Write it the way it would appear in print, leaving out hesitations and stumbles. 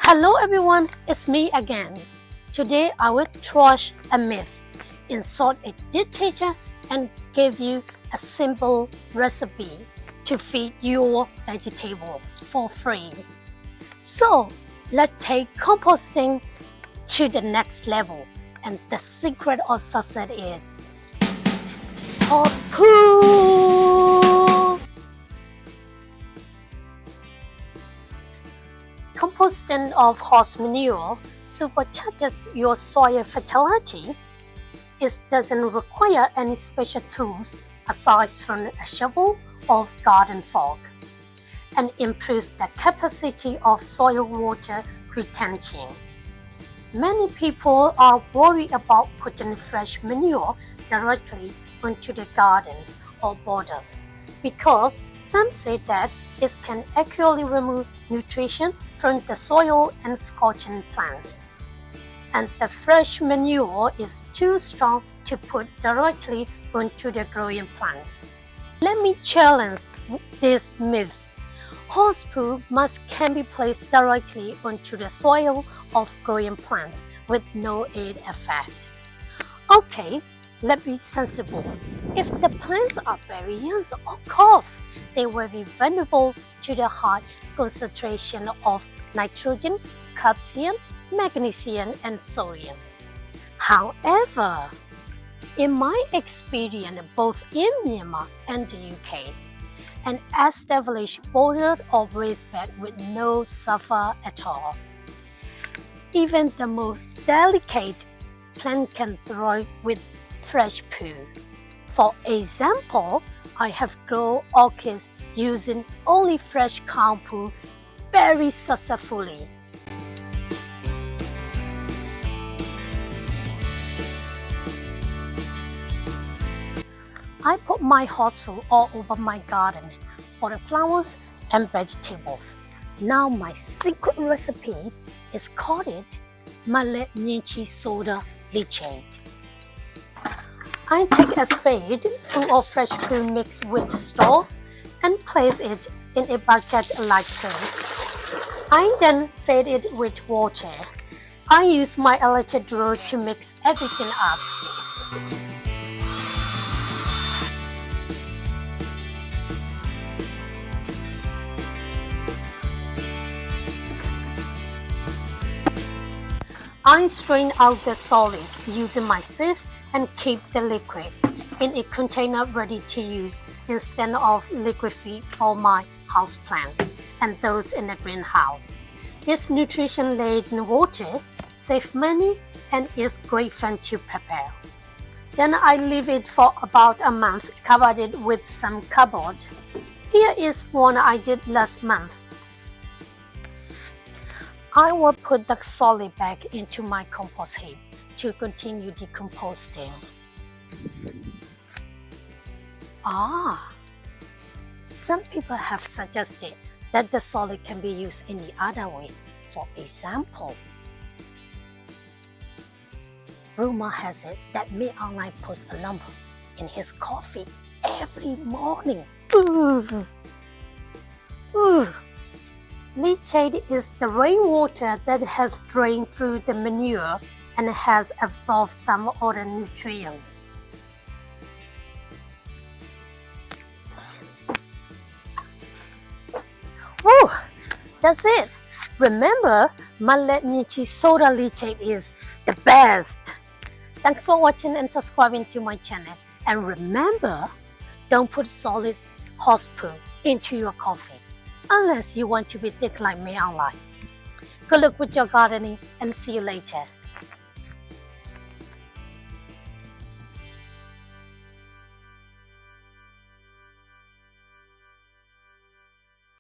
Hello everyone, it's me again. Today I will trash a myth, insert a dictator and give you a simple recipe to feed your vegetable for free. So let's take composting to the next level, and the secret of success is horse poo. Composting of horse manure supercharges your soil fertility. It doesn't require any special tools aside from a shovel or garden fork, and improves the capacity of soil water retention. Many people are worried about putting fresh manure directly onto the gardens or borders because some say that it can accurately remove nutrition from the soil and scorching plants. And the fresh manure is too strong to put directly onto the growing plants. Let me challenge this myth. Horse poo can be placed directly onto the soil of growing plants with no aid effect. Okay, let's be sensible. If the plants are very young or cough, they will be vulnerable to the high concentration of nitrogen, calcium, magnesium, and sodium. However, in my experience both in Myanmar and the UK, an established border or raised bed with no sulfur at all. Even the most delicate plant can thrive with fresh poo. For example, I have grown orchids using only fresh cow poo very successfully. I put my horse poo all over my garden for the flowers and vegetables. Now my secret recipe is called Myinnchi soda leachate. I take a spade full of fresh poo mixed with straw and place it in a bucket like so. I then fill it with water. I use my electric drill to mix everything up. I strain out the solids using my sieve and keep the liquid in a container ready to use instead of liquid feed for my houseplants and those in the greenhouse. This nutrition-laden water saves money and is great fun to prepare. Then I leave it for about a month, covered it with some cardboard. Here is one I did last month. I will put the solid back into my compost heap to continue decomposting. Some people have suggested that the solid can be used in the other way. For example, rumor has it that Myinnchi puts a lump in his coffee every morning. Leachate is the rainwater that has drained through the manure and has absorbed some other nutrients. Woo! That's it! Remember, Myinnchi soda leachate is the best! Thanks for watching and subscribing to my channel. And remember, don't put solid horse poo into your coffee unless you want to be thick like Myinnchi. Good luck with your gardening and see you later.